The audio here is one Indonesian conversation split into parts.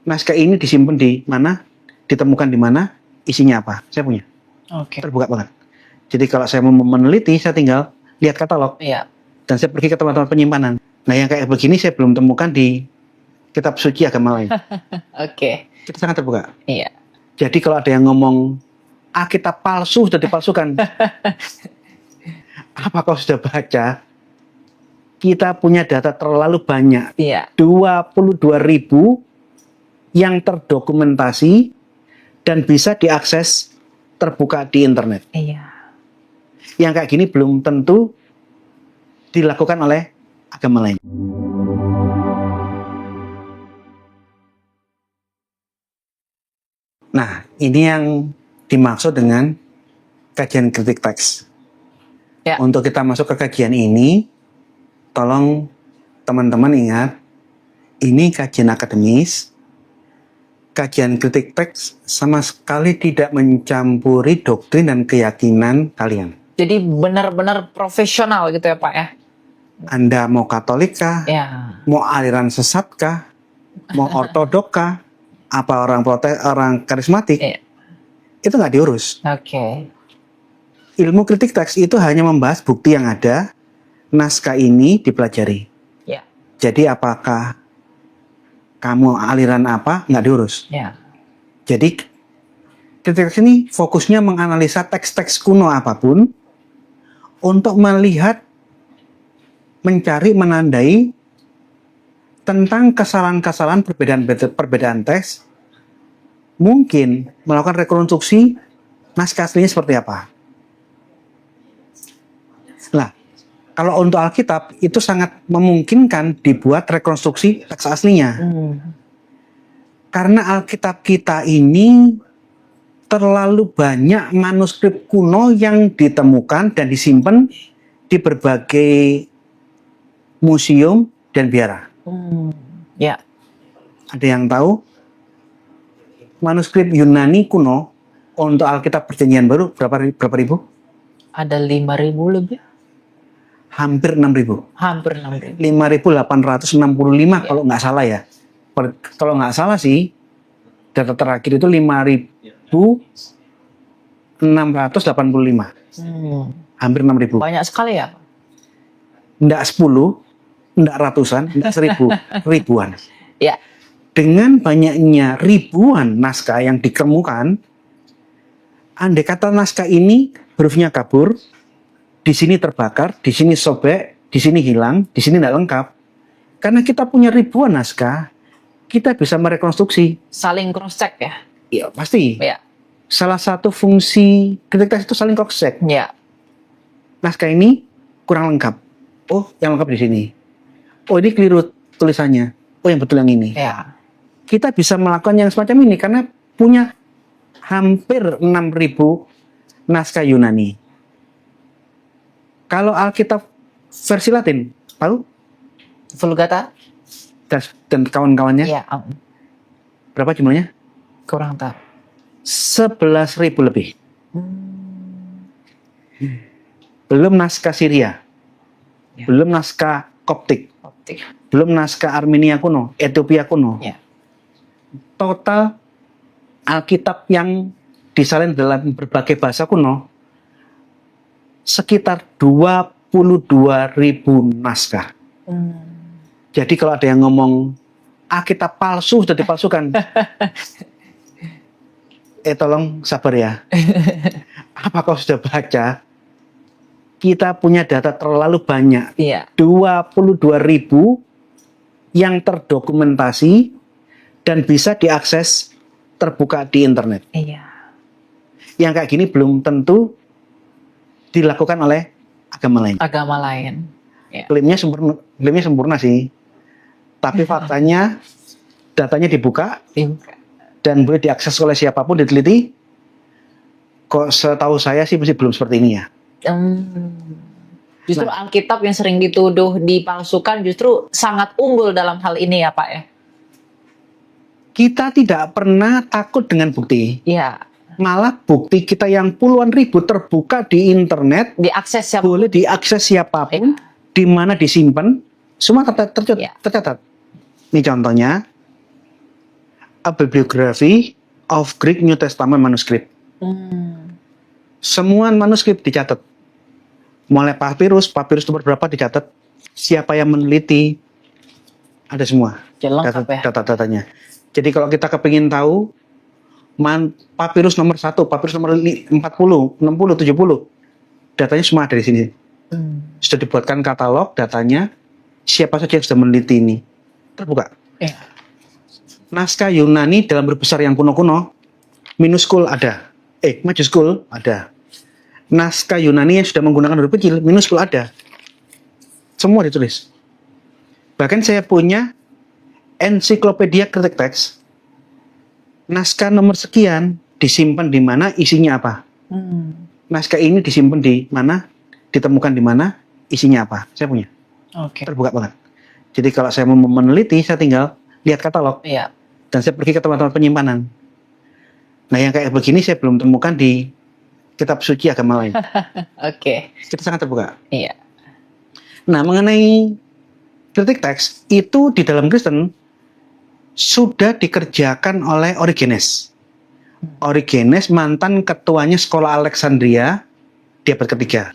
naskah ini disimpan di mana, ditemukan di mana, isinya apa. Saya punya. Oke. Terbuka banget. Jadi kalau saya mau meneliti, saya tinggal lihat katalog. Iya. Dan saya pergi ke tempat-tempat penyimpanan. Nah, yang kayak begini saya belum temukan di kitab suci agama lain. Oke. Kita sangat terbuka. Iya. Jadi kalau ada yang ngomong Alkitab palsu sudah dipalsukan, apa kau sudah baca? Kita punya data terlalu banyak. Iya. 22.000 yang terdokumentasi dan bisa diakses terbuka di internet. Iya. Yang kayak gini belum tentu dilakukan oleh agama lain. Nah, ini yang dimaksud dengan kajian kritik teks. Ya. Untuk kita masuk ke kajian ini, tolong teman-teman ingat, ini kajian akademis. Kajian kritik teks sama sekali tidak mencampuri doktrin dan keyakinan kalian. Jadi benar-benar profesional gitu ya Pak ya? Anda mau Katolik kah? Ya. Mau aliran sesat kah? Mau ortodok kah? Apa orang orang karismatik? Iya. Itu nggak diurus. Oke. Ilmu kritik teks itu hanya membahas bukti yang ada, naskah ini dipelajari. Ya. Jadi apakah kamu aliran apa, nggak diurus. Ya. Jadi kritik teks ini fokusnya menganalisa teks-teks kuno apapun untuk melihat, mencari, menandai tentang kesalahan-kesalahan perbedaan teks, mungkin melakukan rekonstruksi naskah aslinya seperti apa. Nah, kalau untuk Alkitab itu sangat memungkinkan dibuat rekonstruksi teks aslinya. Karena Alkitab kita ini terlalu banyak manuskrip kuno yang ditemukan dan disimpan di berbagai museum dan biara. Ya. Ada yang tahu manuskrip Yunani kuno untuk Alkitab Perjanjian Baru berapa ribu? Ada 5.000 lebih? Hampir 6.000. Hampir 6.000. 5.865 kalau nggak salah ya. Kalau nggak salah sih, data terakhir itu 5.685. Hampir 6.000. Banyak sekali ya? Nggak 10, nggak ratusan, nggak 1.000, ribuan. Ya. Dengan banyaknya ribuan naskah yang ditemukan, andai kata naskah ini hurufnya kabur, di sini terbakar, di sini sobek, di sini hilang, di sini tidak lengkap. Karena kita punya ribuan naskah, kita bisa merekonstruksi. Saling cross check ya? Iya, pasti. Ya. Salah satu fungsi kritik teks itu saling cross check. Ya. Naskah ini kurang lengkap. Oh, yang lengkap di sini. Oh, ini keliru tulisannya. Oh, yang betul yang ini. Ya. Kita bisa melakukan yang semacam ini karena punya hampir 6.000 naskah Yunani. Kalau Alkitab versi Latin, tahu? Vulgata? Dan kawan-kawannya, Ya. berapa jumlahnya? Kurang tahu. 11.000 lebih. Belum naskah Syria. Ya. Belum naskah Koptik. Optik. Belum naskah Armenia kuno, Ethiopia kuno. Ya. Total Alkitab yang disalin dalam berbagai bahasa kuno sekitar 22.000 naskah. Jadi kalau ada yang ngomong Alkitab palsu sudah dipalsukan, tolong sabar ya. Apa kau sudah baca? Kita punya data terlalu banyak. Iya. 22.000 yang terdokumentasi dan bisa diakses terbuka di internet. Iya. Yang kayak gini belum tentu dilakukan oleh agama lain. Agama lain. Ya. Klaimnya sempurna sih. Tapi faktanya datanya dibuka dan boleh diakses oleh siapapun, diteliti. Kok setahu saya sih masih belum seperti ini ya. Justru Alkitab yang sering dituduh dipalsukan justru sangat unggul dalam hal ini ya Pak ya. Kita tidak pernah takut dengan bukti. Iya. Malah bukti kita yang puluhan ribu terbuka di internet, Diakses siapa? boleh diakses siapapun, di mana disimpan, semua tercatat. Ya. Tercatat. Ini contohnya, A Bibliography of Greek New Testament Manuscript. Semua manuskrip dicatat. Mulai papirus nomor berapa dicatat. Siapa yang meneliti, ada semua Lengkap ya. data-datanya. Jadi kalau kita kepingin tahu papirus nomor 1, papirus nomor 40, 60, 70, datanya semua ada di sini. Sudah dibuatkan katalog datanya, siapa saja yang sudah meneliti ini. Terbuka. Iya. Naskah Yunani dalam huruf besar yang kuno-kuno, minuskul ada. Majuskul ada. Naskah Yunani yang sudah menggunakan huruf kecil, minuskul ada. Semua ditulis. Bahkan saya punya ensiklopedia kritik teks. Naskah nomor sekian disimpan di mana, isinya apa. Naskah ini disimpan di mana, ditemukan di mana, isinya apa. Saya punya. Oke. Terbuka banget. Jadi kalau saya mau meneliti, saya tinggal lihat katalog. Iya. Dan saya pergi ke tempat-tempat penyimpanan. Nah yang kayak begini saya belum temukan di kitab suci agama lain. Oke. Kita sangat terbuka. Iya. Nah mengenai kritik teks, itu di dalam Kristen sudah dikerjakan oleh Origenes. Origenes mantan ketuanya sekolah Alexandria di abad ketiga.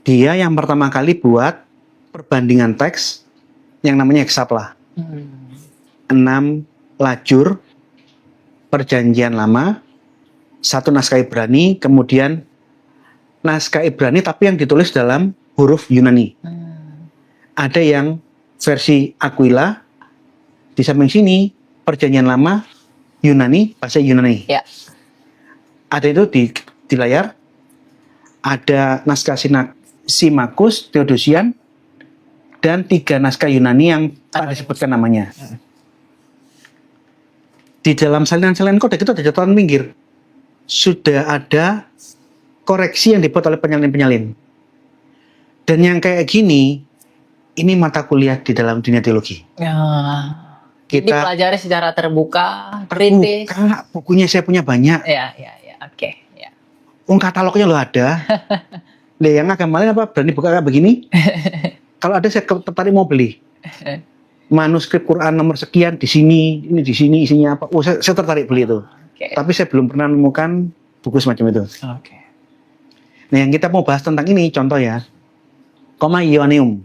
Dia yang pertama kali buat perbandingan teks yang namanya Hexapla. 6 lajur perjanjian lama, 1 naskah Ibrani, kemudian naskah Ibrani tapi yang ditulis dalam huruf Yunani. Ada yang versi Aquila, di samping sini perjanjian lama Yunani, bahasa Yunani. Ya. Ada itu di layar. Ada naskah Symmachus, Theodosian, dan 3 naskah Yunani yang tak disebutkan namanya. Di dalam salinan-salinan kodek itu ada catatan pinggir. Sudah ada koreksi yang dibuat oleh penyalin-penyalin. Dan yang kayak gini, ini mata kuliah di dalam dunia teologi. Kita dipelajari secara terbuka, kritis. terbuka, bukunya saya punya banyak. Ya, oke. Ya. Katalognya lo ada. Yang agama lain apa berani buka kayak begini? Kalau ada saya tertarik mau beli. Manuskrip Quran nomor sekian di sini, ini di sini isinya apa? Saya tertarik beli itu. Okay. Tapi saya belum pernah menemukan buku semacam itu. Oke. Nah, yang kita mau bahas tentang ini contoh ya. Koma Ioanneum.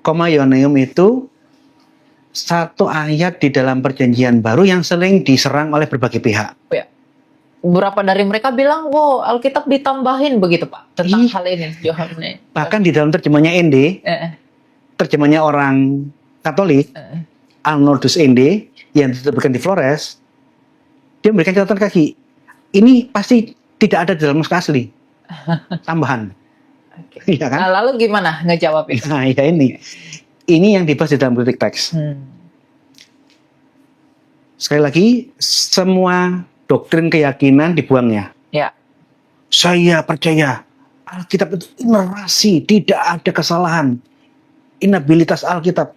Koma Ioanneum itu satu ayat di dalam perjanjian baru yang sering diserang oleh berbagai pihak. Ya. Beberapa dari mereka bilang, wow, Alkitab ditambahin begitu Pak, tentang hal ini. Yohanes. Bahkan di dalam terjemahnya ND, terjemahnya orang Katolik, Arnoldus ND, yang diterbitkan di Flores, dia memberikan catatan kaki. Ini pasti tidak ada di dalam naskah asli. Tambahan. Okay. Iya kan? Nah, lalu gimana ngejawab itu? Nah, ya ini. Ini yang dibahas di dalam kritik teks. Sekali lagi, semua doktrin keyakinan dibuangnya. Ya. Saya percaya Alkitab itu inerrasi, tidak ada kesalahan. Inabilitas Alkitab.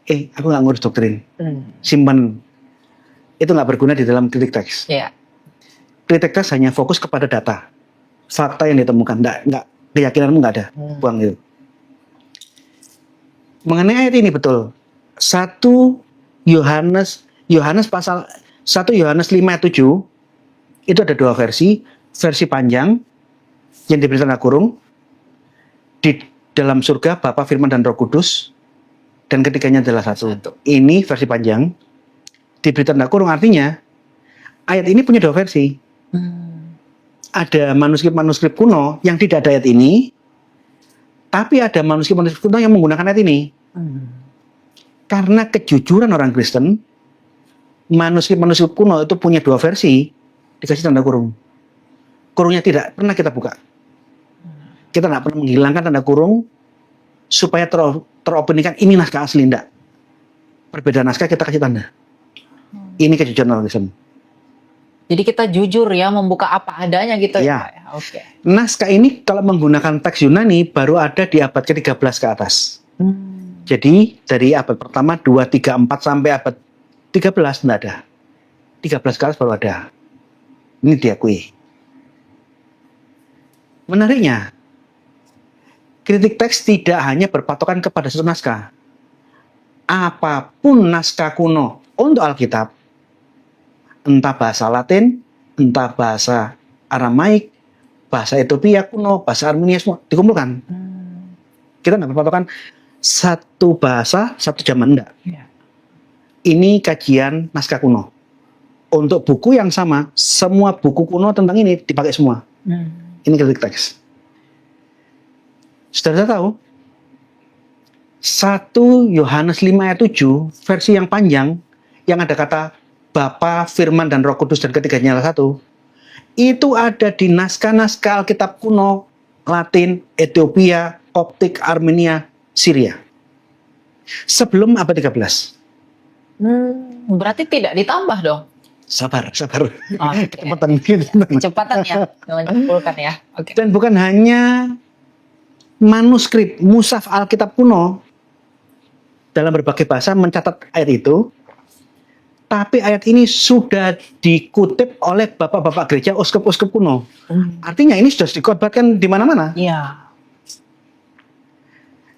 Aku nggak ngurus doktrin. Simpan. Itu nggak berguna di dalam kritik teks. Ya. Kritik teks hanya fokus kepada data. Fakta yang ditemukan. Nggak, keyakinanmu nggak ada. Buang itu. Mengenai ayat ini betul. 1 Yohanes pasal 1 Yohanes 5 ayat 7 itu ada 2 versi. Versi panjang yang diberi tanda kurung. Di dalam surga Bapa, Firman dan Roh Kudus, dan ketiganya adalah satu. Ini versi panjang. Diberi tanda kurung artinya ayat ini punya 2 versi. Ada manuskrip-manuskrip kuno yang tidak ada ayat ini. Tapi ada manuskrip-manuskrip kuno yang menggunakan ayat ini. Karena kejujuran orang Kristen, manuskrip-manuskrip kuno itu punya 2 versi, dikasih tanda kurung. Kurungnya tidak pernah kita buka. Kita tidak pernah menghilangkan tanda kurung supaya teropinikan ini naskah asli, enggak. Perbedaan naskah kita kasih tanda. Ini kejujuran orang Kristen. Jadi kita jujur ya, membuka apa adanya gitu ya. Pak? Oke. Naskah ini kalau menggunakan teks Yunani baru ada di abad ke-13 ke atas. Jadi dari abad pertama 2, 3, 4 sampai abad 13 tidak ada. 13 ke atas baru ada. Ini diakui. Menariknya, kritik teks tidak hanya berpatokan kepada satu naskah. apapun naskah kuno untuk Alkitab, entah bahasa Latin, entah bahasa Aramaik, bahasa Ethiopia kuno, bahasa Armenia, semua dikumpulkan. Kita nggak berpatokan satu bahasa, satu zaman, enggak. Ya. Ini kajian naskah kuno. Untuk buku yang sama, semua buku kuno tentang ini dipakai semua. Ini kritik teks. Saudara tahu, 1 Yohanes 5 ayat 7, versi yang panjang, yang ada kata Bapa, Firman, dan Roh Kudus, dan ketiganya adalah satu, itu ada di naskah-naskah Alkitab kuno, Latin, Ethiopia, Koptik, Armenia, Syria. Sebelum abad 13. Berarti tidak ditambah dong. Sabar. Oke. Kecepatan. Kecepatan ya, menyimpulkan ya. Oke. Dan bukan hanya manuskrip mushaf Alkitab kuno dalam berbagai bahasa mencatat ayat itu, tapi ayat ini sudah dikutip oleh bapak-bapak gereja, uskup-uskup kuno. Artinya ini sudah dikotbahkan di mana-mana. Iya.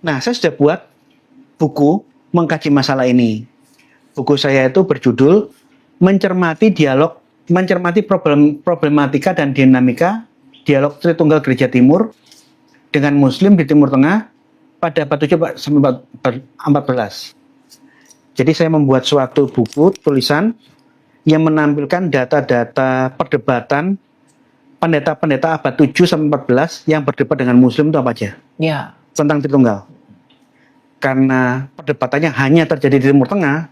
Nah, saya sudah buat buku mengkaji masalah ini. Buku saya itu berjudul mencermati problematika dan dinamika dialog Tritunggal Gereja Timur dengan Muslim di Timur Tengah pada abad 7 sampai 14. Jadi saya membuat suatu buku tulisan yang menampilkan data-data perdebatan pendeta-pendeta abad 7 sampai 14 yang berdebat dengan Muslim itu apa aja Iya. tentang Tritunggal. Karena perdebatannya hanya terjadi di Timur Tengah,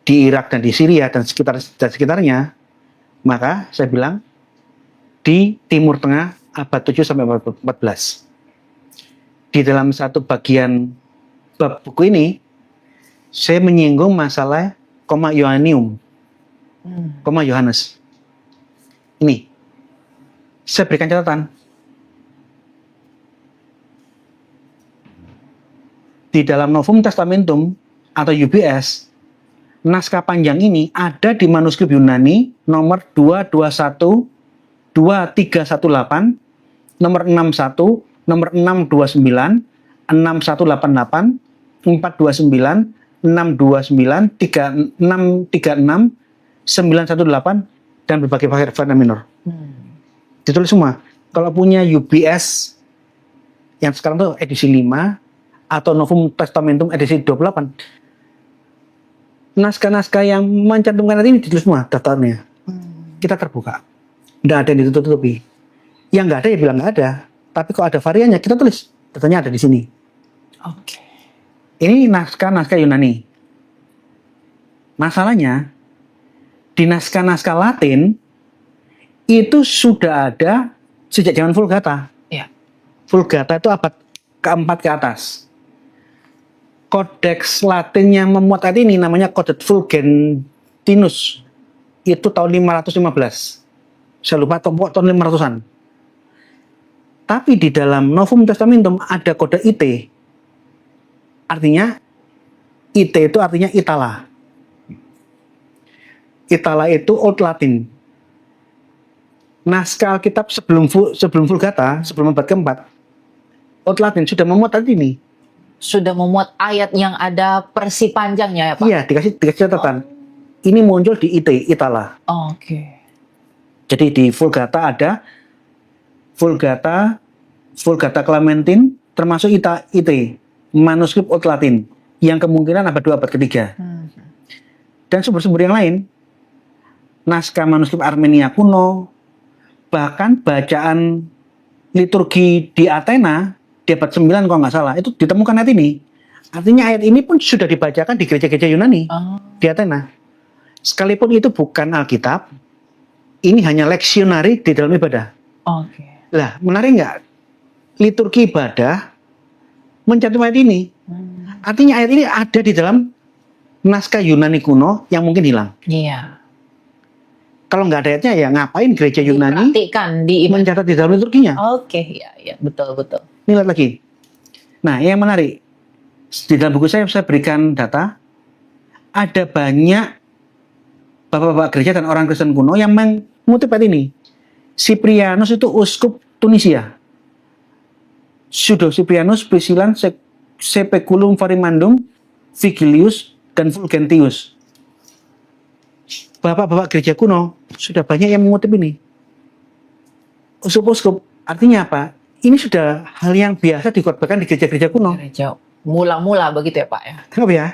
di Irak dan di Syria dan sekitarnya, maka saya bilang di Timur Tengah abad 7 sampai 14. Di dalam satu bagian bab buku ini, saya menyinggung masalah koma Ioannium, koma Yohanes. Ini, saya berikan catatan. Di dalam Novum Testamentum atau UBS, naskah panjang ini ada di manuskrip Yunani nomor 221, 2318, nomor 61, nomor 629, 6188, 429, 629, 3636, 918, dan berbagai varian minor. Ditulis semua. Kalau punya UBS yang sekarang tuh edisi 5 atau Novum Testamentum edisi 28, naskah-naskah yang mencantumkan ini ditulis semua daftarnya. Kita terbuka. Tidak ada yang ditutup-tutupi. Yang nggak ada ya bilang nggak ada. Tapi kalau ada variannya kita tulis. Datanya ada di sini. Oke. Ini naskah-naskah Yunani. Masalahnya di naskah-naskah Latin itu sudah ada sejak zaman Vulgata. Iya. Vulgata itu abad keempat ke atas. Kodeks Latin yang memuat ayat ini namanya Codex Fulgentinus. Itu tahun 515. Saya lupa tahun 500-an. Tapi di dalam Novum Testamentum ada kode IT. Artinya IT itu artinya Itala. Itala itu Old Latin. Naskah Alkitab sebelum Vulgata, sebelum abad keempat, Old Latin sudah memuat ayat ini. Sudah memuat ayat yang ada versi panjangnya ya Pak? Iya, dikasih catatan. Ini muncul di IT, Itala. Oke. Jadi di Vulgata ada Vulgata Clementine, termasuk IT, manuskrip Old Latin, yang kemungkinan abad 2, abad ketiga. Dan sumber-sumber yang lain, naskah manuskrip Armenia kuno, bahkan bacaan liturgi di Athena, di abad 9 kalau nggak salah, itu ditemukan ayat ini. Artinya ayat ini pun sudah dibacakan di gereja-gereja Yunani, di Athena. Sekalipun itu bukan Alkitab, ini hanya leksionari di dalam ibadah. Oke. Lah, menarik nggak? Liturgi ibadah mencantum ayat ini. Artinya ayat ini ada di dalam naskah Yunani kuno yang mungkin hilang. Iya. Kalau nggak ada ayatnya, ya ngapain gereja Yunani Diperhatikan di ibadah. mencatat di dalam liturginya? Oke, iya, betul. Ini lihat lagi. Nah, yang menarik, di dalam buku saya berikan data, ada banyak bapak-bapak gereja dan orang Kristen kuno yang mengutip ayat ini. Cyprianus itu uskup Tunisia. Pseudo Cyprianus Priscilan Sepeculum Farimandum Vigilius dan Fulgentius. Bapak-bapak gereja kuno sudah banyak yang mengutip ini. Uskup-uskup artinya apa? Ini sudah hal yang biasa dikhotbahkan di gereja-gereja kuno. Gereja mula-mula begitu ya Pak ya. Tangkap ya?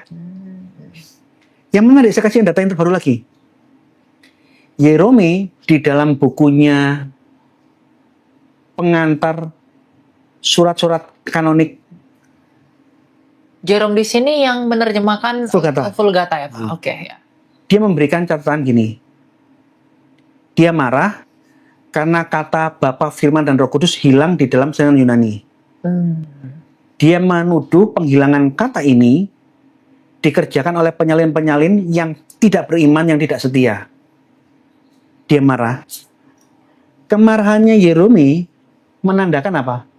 Yang menarik, saya kasih data yang terbaru lagi. Yerome di dalam bukunya pengantar surat-surat kanonik Jerome di sini yang menerjemahkan Vulgata. Vulgata ya Pak. Oke ya. dia memberikan catatan gini. Dia marah karena kata Bapa, Firman, dan Roh Kudus hilang di dalam salinan Yunani. Dia menuduh penghilangan kata ini dikerjakan oleh penyalin-penyalin yang tidak beriman, yang tidak setia. Dia marah. Kemarahannya Yerome menandakan apa?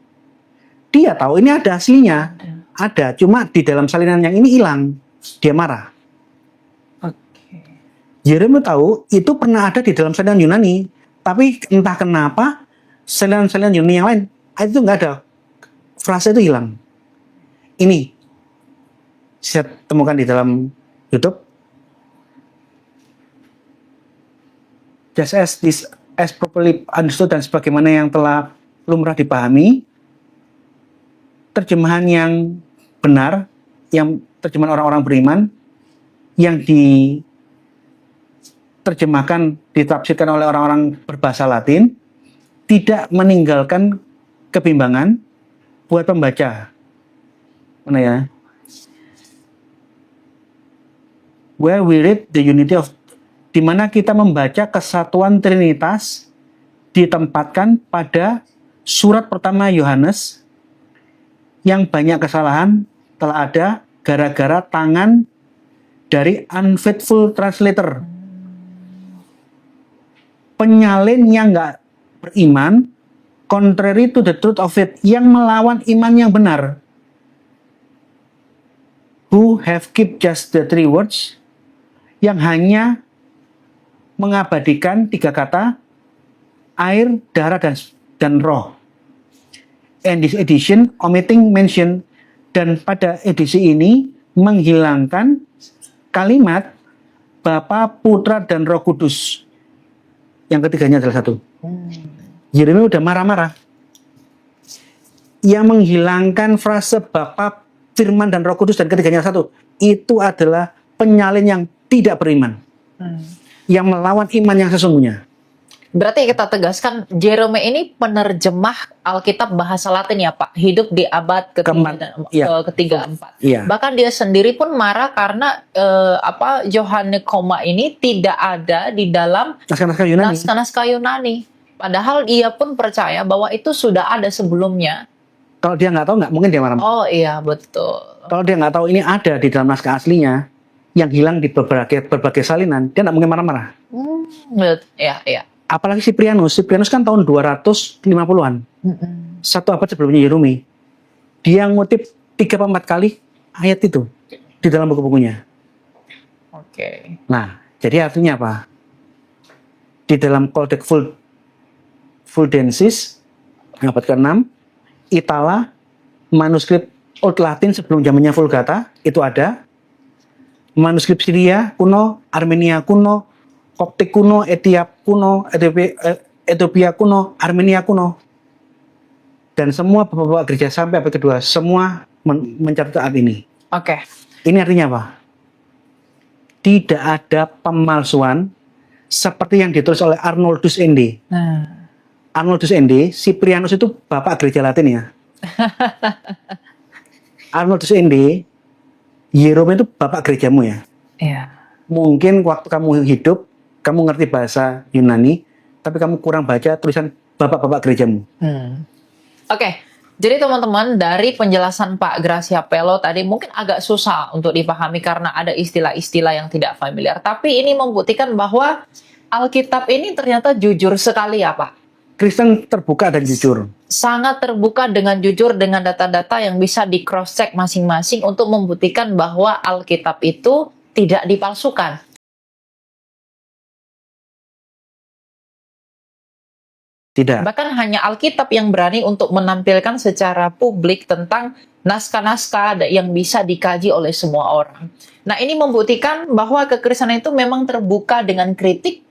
Dia tahu ini ada aslinya. Ada, cuma di dalam salinan yang ini hilang. Dia marah. Yeremia tahu itu pernah ada di dalam salinan Yunani, tapi entah kenapa salinan-salinan Yunani yang lain itu nggak ada, frase itu hilang. Ini saya temukan di dalam YouTube. Just as this as properly understood, dan sebagaimana yang telah lumrah dipahami, terjemahan yang benar, yang terjemahan orang-orang beriman, yang diterjemahkan, ditafsirkan oleh orang-orang berbahasa Latin, tidak meninggalkan kebimbangan buat pembaca. Mana ya? Where we read the unity of, di mana kita membaca kesatuan Trinitas ditempatkan pada surat pertama Yohanes, yang banyak kesalahan telah ada gara-gara tangan dari unfaithful translator. Penyalin yang nggak beriman, contrary to the truth of it, yang melawan iman yang benar. Who have kept just the three words, yang hanya mengabadikan 3 kata, air, darah, dan roh. And this edition omitting mention, dan pada edisi ini menghilangkan kalimat Bapa, Putra, dan Roh Kudus. Yang ketiganya adalah satu. Yeremia udah marah-marah. Yang menghilangkan frase Bapa, Firman, dan Roh Kudus, dan ketiganya satu, itu adalah penyalin yang tidak beriman, yang melawan iman yang sesungguhnya. Berarti kita tegaskan Jerome ini penerjemah Alkitab bahasa Latin ya Pak, hidup di abad ketiga-4. Iya. Bahkan dia sendiri pun marah karena Johannes Koma ini tidak ada di dalam Naskah-naskah Yunani. naskah-naskah Yunani. Padahal ia pun percaya bahwa itu sudah ada sebelumnya. Kalau dia nggak tahu, nggak mungkin dia marah. Oh iya betul. Kalau dia nggak tahu ini ada di dalam naskah aslinya, yang hilang di berbagai salinan, dia nggak mungkin marah-marah. Iya. Apalagi Cyprianus kan tahun 250-an. Satu abad sebelumnya Yerome. Dia ngutip 3-4 kali ayat itu di dalam buku-bukunya. Oke. Nah, jadi artinya apa? Di dalam Codex Fuldensis abad ke-6, Itala, manuskrip Old Latin sebelum zamannya Vulgata itu ada. Manuskrip Syria kuno, Armenia kuno, Koptik kuno, Etiap kuno, Ethiopia kuno, Armenia kuno. Dan semua bapak-bapak gereja sampai abad kedua, semua mencatat saat ini. Oke. Ini artinya apa? Tidak ada pemalsuan seperti yang ditulis oleh Arnoldus Ende. Arnoldus Ende, Cyprianus itu bapak gereja Latin ya. Arnoldus Ende, Yerome itu bapak gerejamu ya. Iya. Mungkin waktu kamu hidup, kamu ngerti bahasa Yunani, tapi kamu kurang baca tulisan bapak-bapak gerejamu. Oke, jadi teman-teman, dari penjelasan Pak Gracia Pello tadi mungkin agak susah untuk dipahami karena ada istilah-istilah yang tidak familiar. Tapi ini membuktikan bahwa Alkitab ini ternyata jujur sekali ya Pak. Kristen terbuka dan jujur. Sangat terbuka dengan jujur dengan data-data yang bisa di cross check masing-masing untuk membuktikan bahwa Alkitab itu tidak dipalsukan. Tidak. Bahkan hanya Alkitab yang berani untuk menampilkan secara publik tentang naskah-naskah yang bisa dikaji oleh semua orang. Nah, ini membuktikan bahwa kekristenan itu memang terbuka dengan kritik,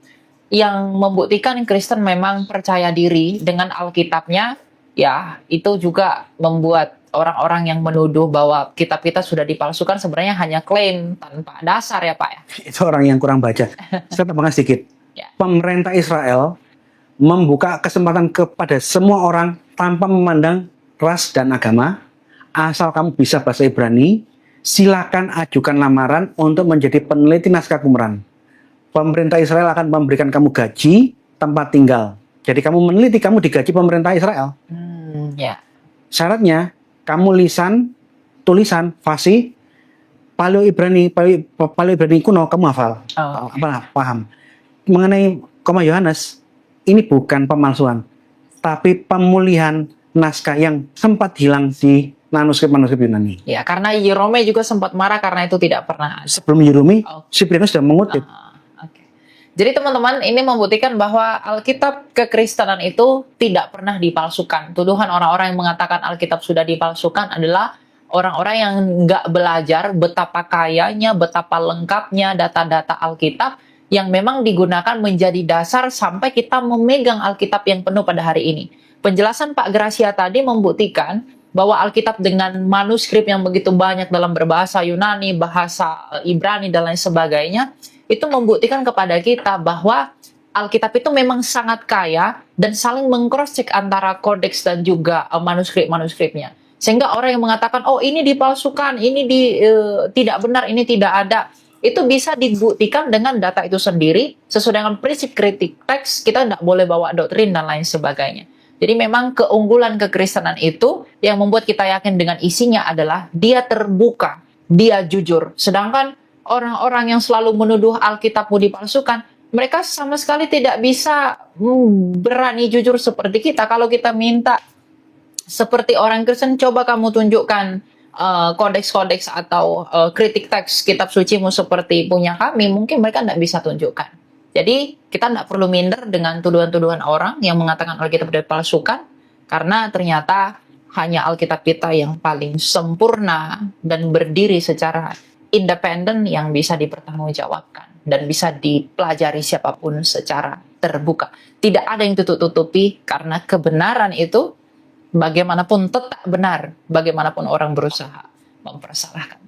yang membuktikan Kristen memang percaya diri dengan Alkitabnya. Ya, itu juga membuat orang-orang yang menuduh bahwa kitab kita sudah dipalsukan sebenarnya hanya klaim tanpa dasar ya Pak ya. Itu orang yang kurang baca. Saya tambahkan sedikit. Ya. Pemerintah Israel membuka kesempatan kepada semua orang tanpa memandang ras dan agama. Asal kamu bisa bahasa Ibrani, silakan ajukan lamaran untuk menjadi peneliti naskah Qumran. Pemerintah Israel akan memberikan kamu gaji, tempat tinggal. Jadi kamu meneliti, kamu digaji pemerintah Israel. Ya. Syaratnya kamu tulisan, fasih, Paleo Ibrani kuno kamu hafal. Oh. Paham. Mengenai koma Yohanes, ini bukan pemalsuan, tapi pemulihan naskah yang sempat hilang di manuskrip Yunani. Ya, karena Yerome juga sempat marah karena itu tidak pernah ada. Sebelum Yerumi, Cyprianus sudah mengutip. Oke. Jadi teman-teman, ini membuktikan bahwa Alkitab kekristenan itu tidak pernah dipalsukan. Tuduhan orang-orang yang mengatakan Alkitab sudah dipalsukan adalah orang-orang yang nggak belajar betapa kayanya, betapa lengkapnya data-data Alkitab yang memang digunakan menjadi dasar sampai kita memegang Alkitab yang penuh pada hari ini. Penjelasan Pak Gracia tadi membuktikan bahwa Alkitab dengan manuskrip yang begitu banyak dalam berbahasa Yunani, bahasa Ibrani, dan lain sebagainya, itu membuktikan kepada kita bahwa Alkitab itu memang sangat kaya dan saling meng-cross-check antara kodeks dan juga manuskrip-manuskripnya. Sehingga orang yang mengatakan, oh ini dipalsukan, ini tidak benar, ini tidak ada, itu bisa dibuktikan dengan data itu sendiri, sesuai dengan prinsip kritik teks, kita tidak boleh bawa doktrin dan lain sebagainya. Jadi memang keunggulan kekristenan itu yang membuat kita yakin dengan isinya adalah dia terbuka, dia jujur. Sedangkan orang-orang yang selalu menuduh Alkitabmu dipalsukan, mereka sama sekali tidak bisa berani jujur seperti kita. Kalau kita minta seperti orang Kristen, coba kamu tunjukkan kodeks-kodeks atau kritik teks kitab sucimu seperti punya kami, mungkin mereka tidak bisa tunjukkan. Jadi kita tidak perlu minder dengan tuduhan-tuduhan orang yang mengatakan Alkitab dipalsukan, karena ternyata hanya Alkitab kita yang paling sempurna dan berdiri secara independen yang bisa dipertanggungjawabkan dan bisa dipelajari siapapun secara terbuka. Tidak ada yang tutup-tutupi, karena kebenaran itu bagaimanapun tetap benar, bagaimanapun orang berusaha mempersalahkan.